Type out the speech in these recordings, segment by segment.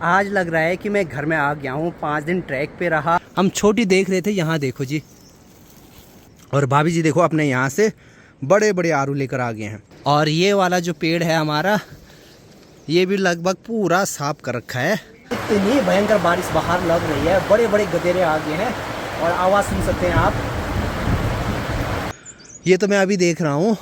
आज लग रहा है कि मैं घर में आ गया हूँ। 5 दिन ट्रैक पे रहा। हम छोटी देख रहे थे, यहाँ देखो जी। और भाभी जी देखो अपने यहाँ से बड़े बड़े आरू लेकर आ गए हैं। और ये वाला जो पेड़ है हमारा, ये भी लगभग पूरा साफ कर रखा है। इतनी भयंकर बारिश बाहर लग रही है, बड़े बड़े गधेरे आ गए हैं और आवाज़ सुन सकते हैं आप। ये तो मैं अभी देख रहा हूँ।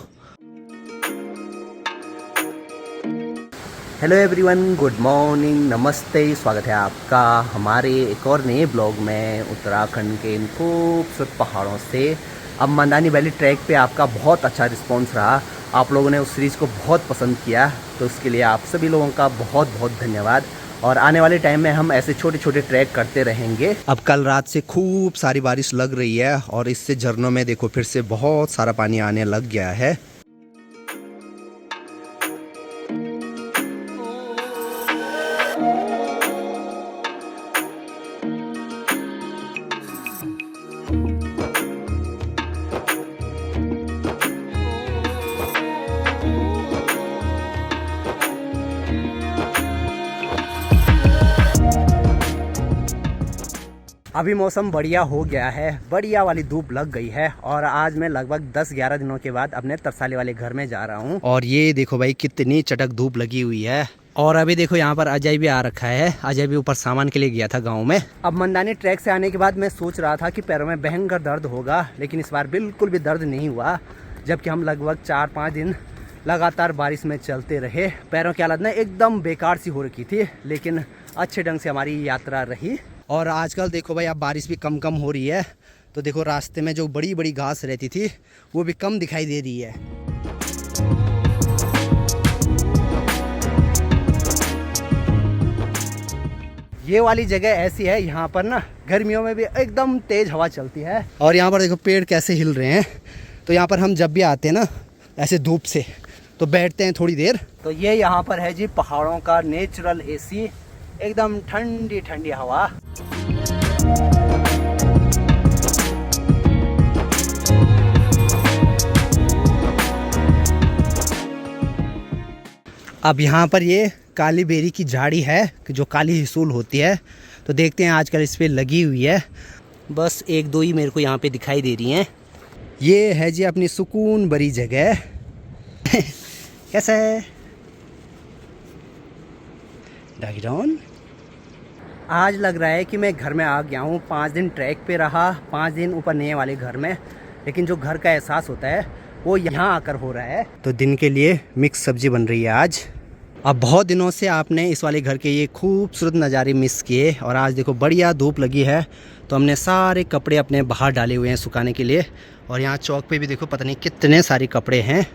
हेलो एवरीवन, गुड मॉर्निंग, नमस्ते। स्वागत है आपका हमारे एक और नए ब्लॉग में उत्तराखंड के इन खूबसूरत पहाड़ों से। अब मंदानी वैली ट्रैक पे आपका बहुत अच्छा रिस्पांस रहा। आप लोगों ने उस सीरीज़ को बहुत पसंद किया, तो उसके लिए आप सभी लोगों का बहुत बहुत धन्यवाद। और आने वाले टाइम में हम ऐसे छोटे छोटे ट्रैक करते रहेंगे। अब कल रात से खूब सारी बारिश लग रही है और इससे झरनों में देखो फिर से बहुत सारा पानी आने लग गया है। अभी मौसम बढ़िया हो गया है, बढ़िया वाली धूप लग गई है। और आज मैं लगभग 10-11 दिनों के बाद अपने तरसाली वाले घर में जा रहा हूँ। और ये देखो भाई कितनी चटक धूप लगी हुई है। और अभी देखो यहाँ पर अजय भी आ रखा है। अजय भी ऊपर सामान के लिए गया था गाँव में। अब मंदानी ट्रैक से आने के बाद मैं सोच रहा था कि पैरों में भयंकर दर्द होगा, लेकिन इस बार बिल्कुल भी दर्द नहीं हुआ। जबकि हम लगभग 4-5 दिन लगातार बारिश में चलते रहे। पैरों की हालत ना एकदम बेकार सी हो रखी थी, लेकिन अच्छे ढंग से हमारी यात्रा रही। और आजकल देखो भाई अब बारिश भी कम हो रही है, तो देखो रास्ते में जो बड़ी बड़ी घास रहती थी वो भी कम दिखाई दे रही है। ये वाली जगह ऐसी है, यहाँ पर ना गर्मियों में भी एकदम तेज हवा चलती है। और यहाँ पर देखो पेड़ कैसे हिल रहे हैं। तो यहाँ पर हम जब भी आते हैं ना ऐसे धूप से, तो बैठते हैं थोड़ी देर। तो ये यहाँ पर है जी पहाड़ों का नेचुरल एसी, एकदम ठंडी ठंडी हवा। अब यहाँ पर ये काली बेरी की झाड़ी है जो काली हिसूल होती है, तो देखते हैं आजकल इस पे लगी हुई है। बस 1-2 ही मेरे को यहाँ पे दिखाई दे रही हैं। ये है जी अपनी सुकून भरी जगह। कैसा है डॉगी डॉन? आज लग रहा है कि मैं घर में आ गया हूँ। 5 दिन ट्रैक पे रहा, 5 दिन ऊपर नए वाले घर में, लेकिन जो घर का एहसास होता है वो यहाँ आकर हो रहा है। तो दिन के लिए मिक्स सब्जी बन रही है आज। अब बहुत दिनों से आपने इस वाले घर के ये खूबसूरत नज़ारे मिस किए, और आज देखो बढ़िया धूप लगी है, तो हमने सारे कपड़े अपने बाहर डाले हुए हैं सुखाने के लिए। और यहाँ चौक पे भी देखो पता नहीं कितने सारे कपड़े हैं।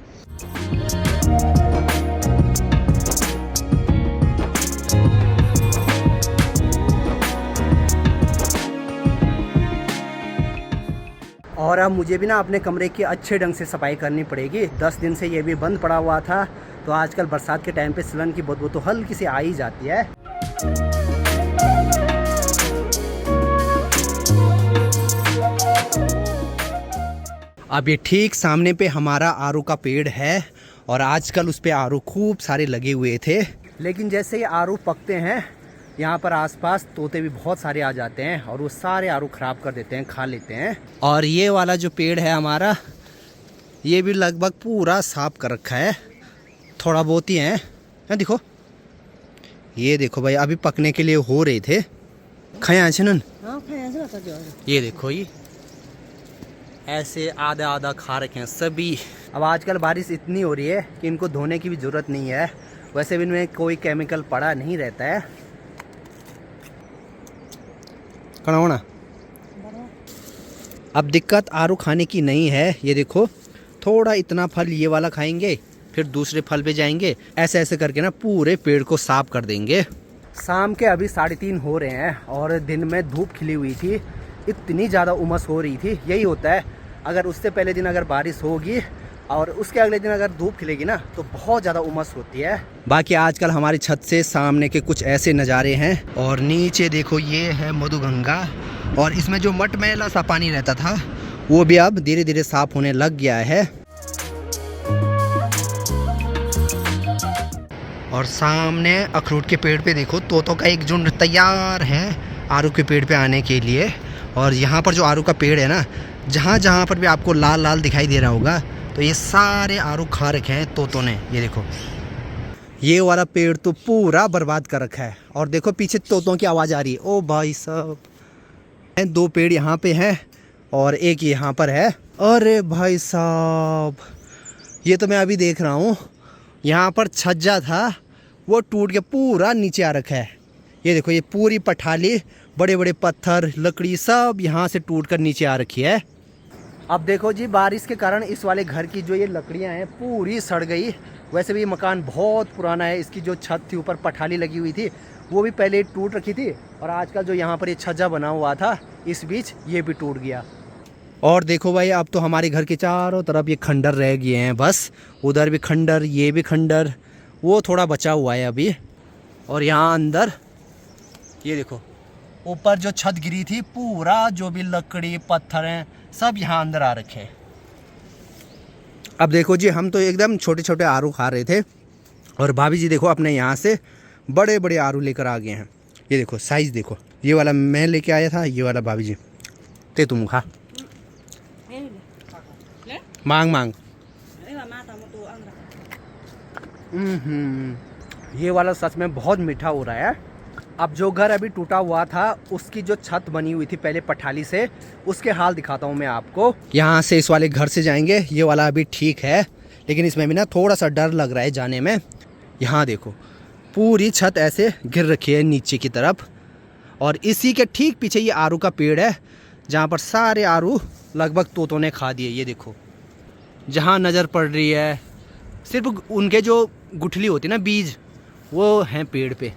और अब मुझे भी ना अपने कमरे की अच्छे ढंग से सफाई करनी पड़ेगी। 10 दिन से ये भी बंद पड़ा हुआ था, तो आजकल बरसात के टाइम पे सिलन की बदबू तो हल्की सी आ ही जाती है। अब ये ठीक सामने पे हमारा आरू का पेड़ है, और आजकल उस पे आरू खूब सारे लगे हुए थे। लेकिन जैसे ही आरू पकते हैं, यहाँ पर आसपास तोते भी बहुत सारे आ जाते हैं और वो सारे आरू खराब कर देते हैं, खा लेते हैं। और ये वाला जो पेड़ है हमारा, ये भी लगभग पूरा साफ कर रखा है। थोड़ा बहुत ही है, देखो। ये देखो भाई अभी पकने के लिए हो रहे थे। खाया छनन, ये देखो ये ऐसे आधा आधा खा रखे हैं सभी। अब आजकल बारिश इतनी हो रही है कि इनको धोने की भी ज़रूरत नहीं है। वैसे भी इनमें कोई केमिकल पड़ा नहीं रहता है। कौन होना? अब दिक्कत आरू खाने की नहीं है। ये देखो थोड़ा इतना फल ये वाला खाएंगे, फिर दूसरे फल पे जाएंगे, ऐसे ऐसे करके ना पूरे पेड़ को साफ कर देंगे। शाम के अभी 3:30 हो रहे हैं और दिन में धूप खिली हुई थी, इतनी ज़्यादा उमस हो रही थी। यही होता है, अगर उससे पहले दिन अगर बारिश होगी और उसके अगले दिन अगर धूप खिलेगी ना, तो बहुत ज़्यादा उमस होती है। बाकी आजकल हमारी छत से सामने के कुछ ऐसे नज़ारे हैं। और नीचे देखो ये है मधुगंगा, और इसमें जो मटमैला सा पानी रहता था वो भी अब धीरे धीरे साफ होने लग गया है। और सामने अखरोट के पेड़ पे देखो तोतों का एक झुंड तैयार है आरू के पेड़ पे आने के लिए। और यहाँ पर जो आरू का पेड़ है ना, जहाँ जहाँ पर भी आपको लाल लाल दिखाई दे रहा होगा, तो ये सारे आरू खा रखे हैं तोतों ने। ये देखो, ये वाला पेड़ तो पूरा बर्बाद कर रखा है। और देखो पीछे तोतों की आवाज़ आ रही है। ओ भाई साहब, 2 पेड़ यहाँ पे हैं और एक यहाँ पर है। अरे भाई साहब, ये तो मैं अभी देख रहा हूँ, यहाँ पर छज्जा था वो टूट के पूरा नीचे आ रखा है। ये देखो, ये पूरी पठाली, बड़े बड़े पत्थर, लकड़ी सब यहाँ से टूट कर नीचे आ रखी है। अब देखो जी, बारिश के कारण इस वाले घर की जो ये लकड़ियाँ हैं पूरी सड़ गई। वैसे भी ये मकान बहुत पुराना है, इसकी जो छत थी ऊपर पठाली लगी हुई थी वो भी पहले टूट रखी थी, और आजकल जो यहाँ पर ये छज्जा बना हुआ था इस बीच ये भी टूट गया। और देखो भाई, अब तो हमारे घर के चारों तरफ ये खंडर रह गए हैं बस। उधर भी खंडर, ये भी खंडर, वो थोड़ा बचा हुआ है अभी। और यहाँ अंदर ये देखो, ऊपर जो छत गिरी थी पूरा जो भी लकड़ी पत्थर हैं सब यहाँ अंदर आ रखे हैं। अब देखो जी, हम तो एकदम छोटे छोटे आरू खा रहे थे और भाभी जी देखो अपने यहाँ से बड़े बड़े आरू लेकर आ गए हैं। ये देखो साइज़ देखो, ये वाला मैं लेके आया था, ये वाला भाभी जी। ते तुम खा, मांग मांग। ये वाला सच में बहुत मीठा हो रहा है। अब जो घर अभी टूटा हुआ था उसकी जो छत बनी हुई थी पहले पठाली से, उसके हाल दिखाता हूँ मैं आपको। यहाँ से इस वाले घर से जाएंगे, ये वाला अभी ठीक है लेकिन इसमें भी ना थोड़ा सा डर लग रहा है जाने में। यहाँ देखो, पूरी छत ऐसे गिर रखी है नीचे की तरफ, और इसी के ठीक पीछे ये आरू का पेड़ है जहाँ पर सारे आरू लगभग तोतों ने खा दिए। ये देखो, जहाँ नज़र पड़ रही है सिर्फ उनके जो गुठली होती है ना, बीज, वो हैं पेड़ पे।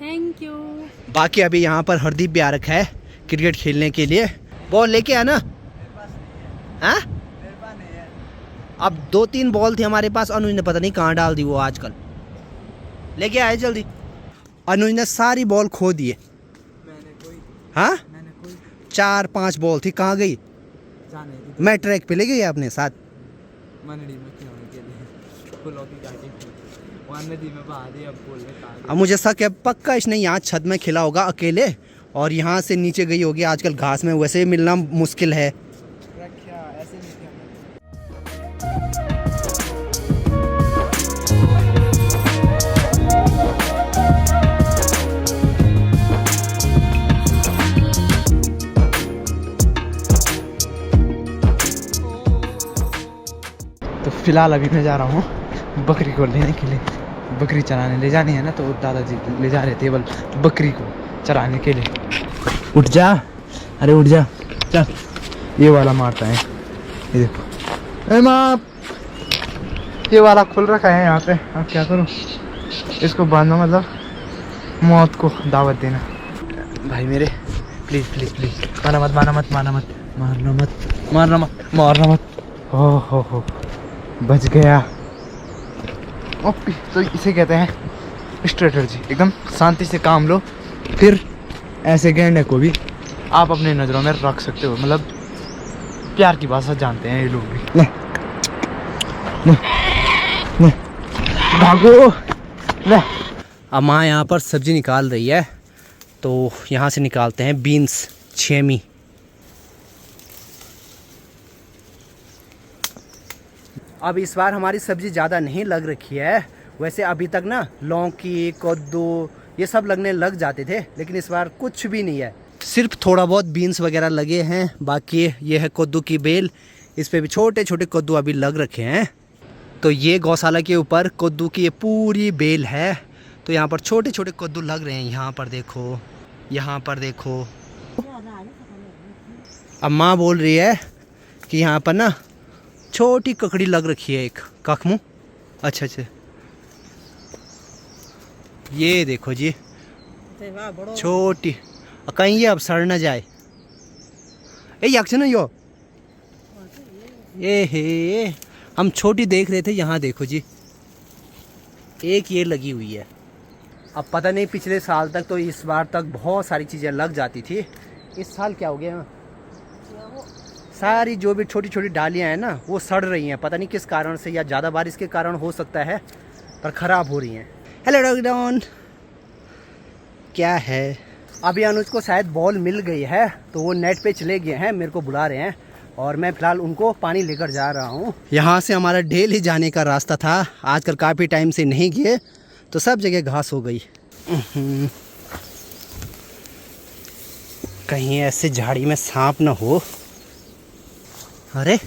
Thank you. बाकी अभी यहाँ पर हरदीप भी आ रखा है क्रिकेट खेलने के लिए। बॉल लेके आना। हाँ, अब 2-3 बॉल थी हमारे पास, अनुज ने पता नहीं कहाँ डाल दी वो आजकल। लेके आए जल्दी। अनुज ने सारी बॉल खो दिए। हाँ, 4-5 बॉल थी, कहाँ गई? मैं ट्रैक पे ले गई अपने साथ। अब मुझे शक है पक्का इसने यहाँ छत में खेला होगा अकेले और यहाँ से नीचे गई होगी। आजकल घास में वैसे ही मिलना मुश्किल है। तो फिलहाल अभी मैं जा रहा हूँ बकरी को लेने के लिए। बकरी चराने ले जानी है ना, तो दादाजी ले जा रहे थे बल बकरी को चराने के लिए। उठ जा, अरे उठ जा, चल। ये वाला मारता है, ये देखो। ए माँ, ये वाला खुल रखा है यहाँ पे। अब क्या करूँ, इसको बांधना मतलब मौत को दावत देना। भाई मेरे, प्लीज़ प्लीज़ प्लीज़, मारना मत मारना मत मारना मत मारना मत मारना मत मारना मत। हो बच गया। ओपी, तो इसे कहते हैं स्ट्रेटजी। एकदम शांति से काम लो, फिर ऐसे गैंडे को भी आप अपने नज़रों में रख सकते हो। मतलब प्यार की भाषा जानते हैं ये लोग भी। ले भागो ले। अब माँ यहाँ पर सब्जी निकाल रही है, तो यहाँ से निकालते हैं बीन्स, छेमी। अब इस बार हमारी सब्जी ज़्यादा नहीं लग रखी है। वैसे अभी तक ना लौकी, कद्दू ये सब लगने लग जाते थे, लेकिन इस बार कुछ भी नहीं है। सिर्फ थोड़ा बहुत बीन्स वगैरह लगे हैं। बाकी ये है कद्दू की बेल, इस पे भी छोटे छोटे कद्दू अभी लग रखे हैं। तो ये गौशाला के ऊपर कद्दू की ये पूरी बेल है, तो यहाँ पर छोटे छोटे कद्दू लग रहे हैं। यहाँ पर देखो, यहाँ पर देखो। अब माँ बोल रही है कि यहाँ पर ना छोटी ककड़ी लग रखी है, एक कखमू। अच्छा, ये देखो जी, छोटी। कहीं ये अब सड़ न जाए। यो ये हे, हम छोटी देख रहे थे, यहाँ देखो जी, एक ये लगी हुई है। अब पता नहीं, पिछले साल तक तो इस बार तक बहुत सारी चीज़ें लग जाती थी। इस साल क्या हो गया? सारी जो भी छोटी छोटी डालियाँ हैं ना वो सड़ रही हैं, पता नहीं किस कारण से, या ज़्यादा बारिश के कारण हो सकता है, पर ख़राब हो रही हैं। हेलो डॉगडाउन, क्या है? अभी अनुज को शायद बॉल मिल गई है तो वो नेट पे चले गए हैं, मेरे को बुला रहे हैं और मैं फ़िलहाल उनको पानी लेकर जा रहा हूँ। यहाँ से हमारा डेली जाने का रास्ता था, आजकल काफ़ी टाइम से नहीं गए तो सब जगह घास हो गई। कहीं ऐसे झाड़ी में सांप ना हो। अरे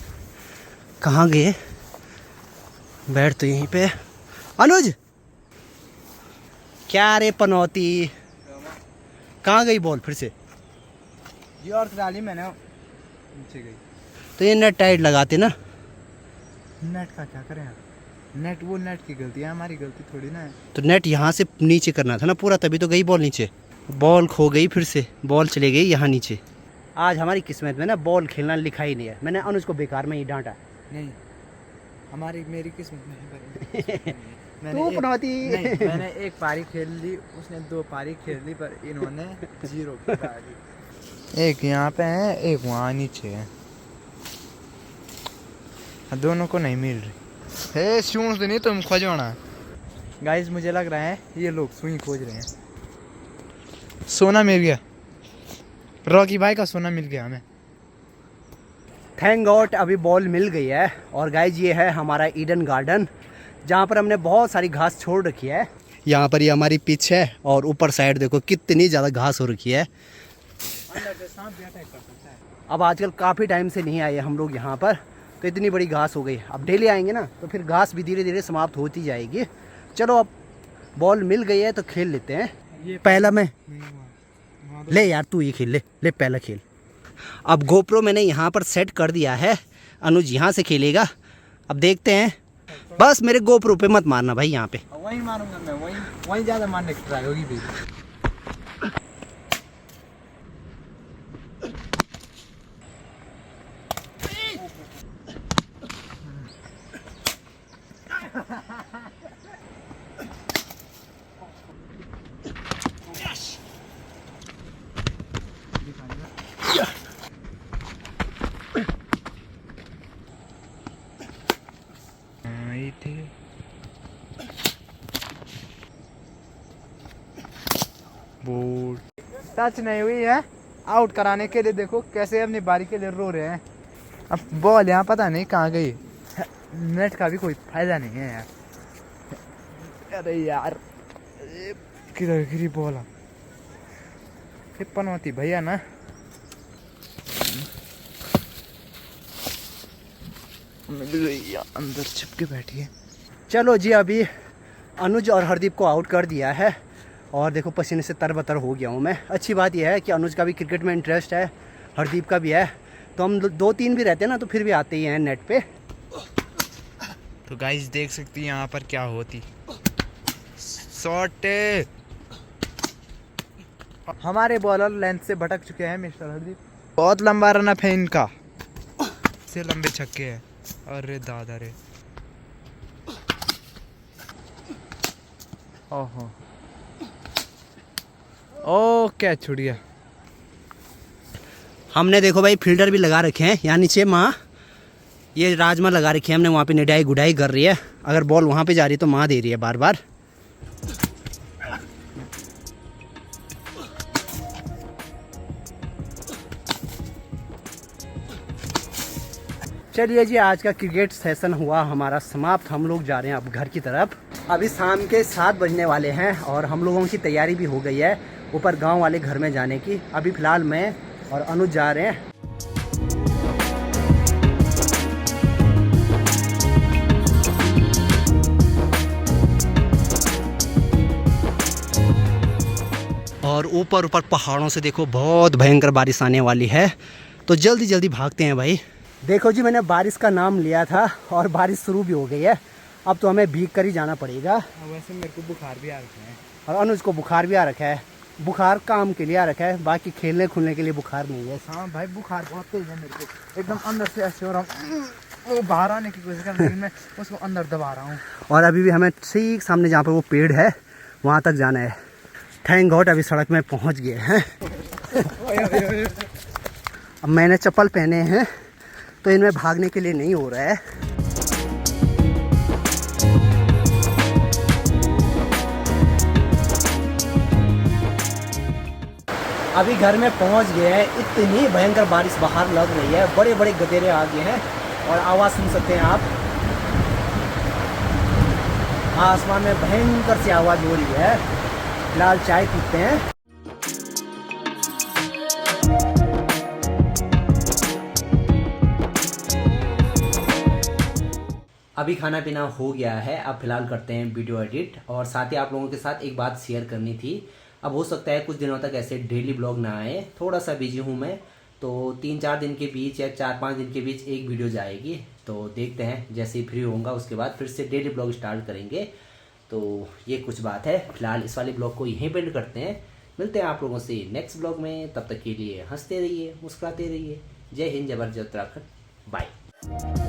कहाँ गए? बैठ तो यहीं पे। अनुज क्या रे पनौती, कहाँ गई बॉल फिर से? ये और डाली मैंने, नीचे गई। तो ये नेट टाइट लगाते ना। नेट का क्या करें? नेट वो नेट की गलती है, हमारी गलती थोड़ी ना है। तो नेट यहाँ से नीचे करना था ना पूरा, तभी तो गई बॉल नीचे। बॉल खो गई, फिर से बॉल चली गई यहाँ नीचे। आज हमारी किस्मत में ना बॉल खेलना लिखा ही नहीं है। मैंने अनुज को बेकार में ही डांटा। नहीं, मेरी किस्मत में तू पनौती। मैंने एक पारी खेल ली, उसने 2 पारी खेल ली, पर इन्होंने 0 की पारी। एक यहाँ पे है, एक वहाँ नीचे है, दोनों को नहीं मिल रही। हे सुन तो नहीं, तुम खोजना। गाइस मुझे लग रहा है ये लोग सुई खोज रहे हैं। सोना मिल गया, रॉकी भाई का सोना मिल गया हमें। थैंक गॉड अभी बॉल मिल गई है। और गाइज ये है हमारा ईडन गार्डन, जहाँ पर हमने बहुत सारी घास छोड़ रखी है। यहाँ पर ये हमारी पिच है और ऊपर साइड देखो कितनी ज़्यादा घास हो रखी है। अब आजकल काफ़ी टाइम से नहीं आए हम लोग यहाँ पर, तो इतनी बड़ी घास हो गई। अब डेली आएंगे ना तो फिर घास भी धीरे धीरे समाप्त होती जाएगी। चलो अब बॉल मिल गई है तो खेल लेते हैं। पहला मैं ले यार, तू ये खेल ले पहला खेल। अब गोप्रो मैंने यहाँ पर सेट कर दिया है, अनुज यहाँ से खेलेगा। अब देखते हैं, बस मेरे गोप्रो पे मत मारना भाई, यहाँ पे वहीं मारूंगा मैं, वहीं ज़्यादा मारने की ट्राई होगी भी। टच नहीं हुई है, आउट कराने के लिए देखो कैसे अपनी बारी के लिए रो रहे हैं। अब बॉल यहाँ पता नहीं कहाँ गई, नेट का भी कोई फायदा नहीं है यार। अरे यार किधर गिरी बॉल? पनौती भैया ना, अंदर छिपके बैठी है। चलो जी, अभी अनुज और हरदीप को आउट कर दिया है और देखो पसीने से तरबतर हो गया हूँ मैं। अच्छी बात यह है कि अनुज का भी क्रिकेट में इंटरेस्ट है, हरदीप का भी है, तो हम 2-3 भी रहते हैं ना तो फिर भी आते ही हैं नेट पे। तो गाइस देख सकती हैं यहाँ पर क्या होती। शॉट, हमारे बॉलर लेंथ से भटक चुके हैं मिस्टर हरदीप। बहुत लंबा रन अप है इनका, से लंबे छक्के हैं। अरे दादा रे, ओहो ओ क्या छूट गया। हमने देखो भाई फील्डर भी लगा रखे हैं यहाँ नीचे। माँ ये राजमा लगा रखी है हमने, वहाँ पे निडाई गुडाई कर रही है। अगर बॉल वहाँ पे जा रही है तो माँ दे रही है बार बार। चलिए जी, आज का क्रिकेट सेशन हुआ हमारा समाप्त। हम लोग जा रहे हैं अब घर की तरफ। अभी शाम के 7 बजने वाले हैं और हम लोगों की तैयारी भी हो गई है ऊपर गांव वाले घर में जाने की। अभी फ़िलहाल मैं और अनुज जा रहे हैं। और ऊपर पहाड़ों से देखो बहुत भयंकर बारिश आने वाली है, तो जल्दी जल्दी भागते हैं भाई। देखो जी, मैंने बारिश का नाम लिया था और बारिश शुरू भी हो गई है। अब तो हमें भीग कर ही जाना पड़ेगा। वैसे मेरे को बुखार भी आ रखा है और अनुज को बुखार भी आ रखा है। बुखार काम के लिए आ रखा है, बाकी खेलने खुलने के लिए बुखार नहीं है। हाँ भाई, बुखार बहुत तेज है मेरे को, एकदम अंदर से ऐसे हो रहा हूँ, वो बाहर आने की कोशिश कर रही, मैं उसको अंदर दबा रहा हूँ। और अभी भी हमें ठीक सामने जहाँ पर वो पेड़ है वहाँ तक जाना है। थैंक गॉड अभी सड़क में पहुँच गए हैं। अब मैंने चप्पल पहने हैं तो इनमें भागने के लिए नहीं हो रहा है। अभी घर में पहुंच गए हैं। इतनी भयंकर बारिश बाहर लग रही है, बड़े बड़े गधेरे आ गए हैं और आवाज़ सुन सकते हैं आप। आसमान में भयंकर सी आवाज़ हो रही है। फिलहाल चाय पीते हैं। अभी खाना पीना हो गया है, अब फिलहाल करते हैं वीडियो एडिट। और साथ ही आप लोगों के साथ एक बात शेयर करनी थी। अब हो सकता है कुछ दिनों तक ऐसे डेली ब्लॉग ना आए, थोड़ा सा बिजी हूँ मैं, तो 3-4 दिन के बीच या 4-5 दिन के बीच एक वीडियो जाएगी। तो देखते हैं, जैसे ही फ्री होऊंगा उसके बाद फिर से डेली ब्लॉग स्टार्ट करेंगे। तो ये कुछ बात है। फिलहाल इस वाले ब्लॉग को यहीं पेंड करते हैं। मिलते हैं आप लोगों से नेक्स्ट ब्लॉग में। तब तक के लिए हंसते रहिए, मुस्कुराते रहिए। जय हिंद, जय भारत, जय उत्तराखंड। बाय।